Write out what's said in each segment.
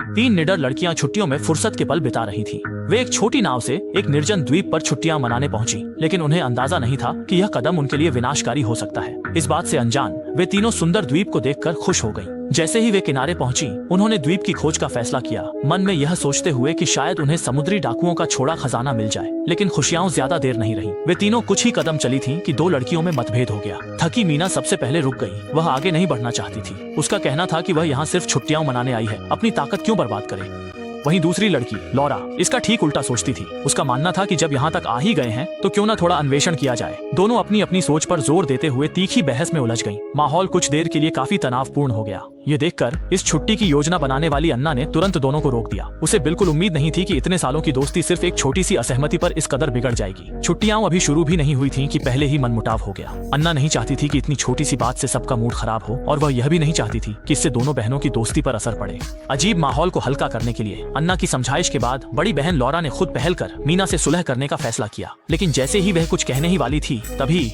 तीन निडर लड़कियां छुट्टियों में फुर्सत के पल बिता रही थीं। वे एक छोटी नाव से एक निर्जन द्वीप पर छुट्टियां मनाने पहुंची, लेकिन उन्हें अंदाजा नहीं था कि यह कदम उनके लिए विनाशकारी हो सकता है। इस बात से अनजान वे तीनों सुंदर द्वीप को देखकर खुश हो गईं। जैसे ही वे किनारे पहुंची, उन्होंने द्वीप की खोज का फैसला किया, मन में यह सोचते हुए कि शायद उन्हें समुद्री डाकुओं का छोड़ा खजाना मिल जाए। लेकिन खुशियां ज्यादा देर नहीं रहीं। वे तीनों कुछ ही कदम चली थीं कि दो लड़कियों में मतभेद हो गया। थकी मीना सबसे पहले रुक गई। वह आगे नहीं बढ़ना चाहती थी। उसका कहना था कि वह यहाँ सिर्फ छुट्टियां मनाने आई है, अपनी ताकत क्यों बर्बाद करे। वहीं दूसरी लड़की लॉरा इसका ठीक उल्टा सोचती थी। उसका मानना था कि जब यहाँ तक आ ही गए हैं तो क्यों न थोड़ा अन्वेषण किया जाए। दोनों अपनी अपनी सोच पर जोर देते हुए तीखी बहस में उलझ गईं। माहौल कुछ देर के लिए काफी तनावपूर्ण हो गया। ये देखकर इस छुट्टी की योजना बनाने वाली अन्ना ने तुरंत दोनों को रोक दिया। उसे बिल्कुल उम्मीद नहीं थी कि इतने सालों की दोस्ती सिर्फ एक छोटी सी असहमति पर इस कदर बिगड़ जाएगी। छुट्टियां अभी शुरू भी नहीं हुई थीं कि पहले ही मनमुटाव हो गया। अन्ना नहीं चाहती थी कि इतनी छोटी सी बात से सबका मूड खराब हो, और वह यह भी नहीं चाहती थी कि इससे दोनों बहनों की दोस्ती पर असर पड़े। अजीब माहौल को हल्का करने के लिए अन्ना की समझाइश के बाद बड़ी बहन लॉरा ने खुद पहल कर मीना से सुलह करने का फैसला किया। लेकिन जैसे ही वह कुछ कहने ही वाली थी, तभी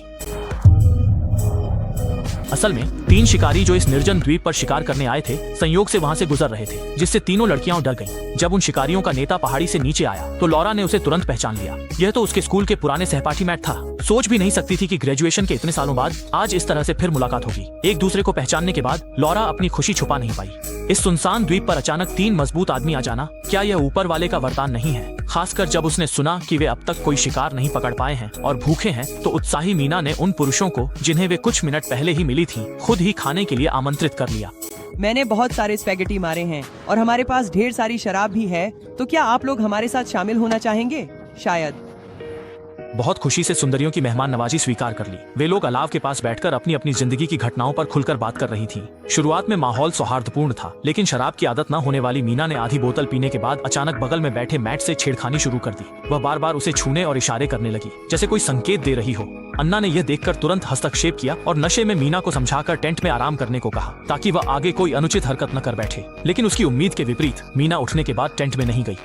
असल में तीन शिकारी जो इस निर्जन द्वीप पर शिकार करने आए थे, संयोग से वहां से गुजर रहे थे, जिससे तीनों लड़कियां डर गईं। जब उन शिकारियों का नेता पहाड़ी से नीचे आया तो लॉरा ने उसे तुरंत पहचान लिया। यह तो उसके स्कूल के पुराने सहपाठी मैट था। सोच भी नहीं सकती थी कि ग्रेजुएशन के इतने सालों बाद आज इस तरह से फिर मुलाकात होगी। एक दूसरे को पहचानने के बाद लॉरा अपनी खुशी छुपा नहीं पाई। इस सुनसान द्वीप पर अचानक तीन मजबूत आदमी आ जाना, क्या यह ऊपर वाले का वरदान नहीं है? खासकर जब उसने सुना कि वे अब तक कोई शिकार नहीं पकड़ पाए हैं और भूखे हैं, तो उत्साही मीना ने उन पुरुषों को, जिन्हें वे कुछ मिनट पहले ही मिली थी, खुद ही खाने के लिए आमंत्रित कर लिया। मैंने बहुत सारे स्पैगेटी मारे हैं और हमारे पास ढेर सारी शराब भी है, तो क्या आप लोग हमारे साथ शामिल होना चाहेंगे? शायद। बहुत खुशी से सुंदरियों की मेहमान नवाजी स्वीकार कर ली। वे लोग अलाव के पास बैठकर अपनी अपनी जिंदगी की घटनाओं पर खुलकर बात कर रही थीं। शुरुआत में माहौल सौहार्दपूर्ण था, लेकिन शराब की आदत न होने वाली मीना ने आधी बोतल पीने के बाद अचानक बगल में बैठे मैट से छेड़खानी शुरू कर दी। वह बार बार उसे छूने और इशारे करने लगी, जैसे कोई संकेत दे रही हो। अन्ना ने यह देखकर तुरंत हस्तक्षेप किया और नशे में मीना को समझाकर टेंट में आराम करने को कहा, ताकि वह आगे कोई अनुचित हरकत न कर बैठे। लेकिन उसकी उम्मीद के विपरीत मीना उठने के बाद टेंट में नहीं गई,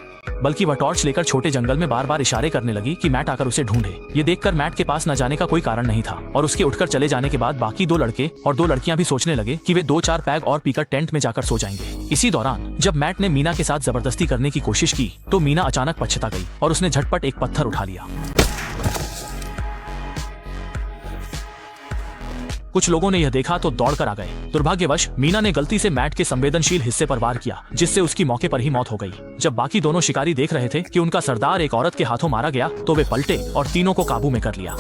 बल्कि वह टॉर्च लेकर छोटे जंगल में बार बार इशारे करने लगी कि मैट आकर उसे ढूंढे। ये देखकर मैट के पास न जाने का कोई कारण नहीं था, और उसके उठकर चले जाने के बाद बाकी दो लड़के और दो लड़कियां भी सोचने लगे कि वे 2-4 पैग और पीकर टेंट में जाकर सो जाएंगे। इसी दौरान जब मैट ने मीना के साथ जबरदस्ती करने की कोशिश की तो मीना अचानक पछता गई और उसने झटपट एक पत्थर उठा लिया। कुछ लोगों ने यह देखा तो दौड़कर आ गए। दुर्भाग्यवश मीना ने गलती से मैट के संवेदनशील हिस्से पर वार किया, जिससे उसकी मौके पर ही मौत हो गई। जब बाकी दोनों शिकारी देख रहे थे कि उनका सरदार एक औरत के हाथों मारा गया, तो वे पलटे और तीनों को काबू में कर लिया।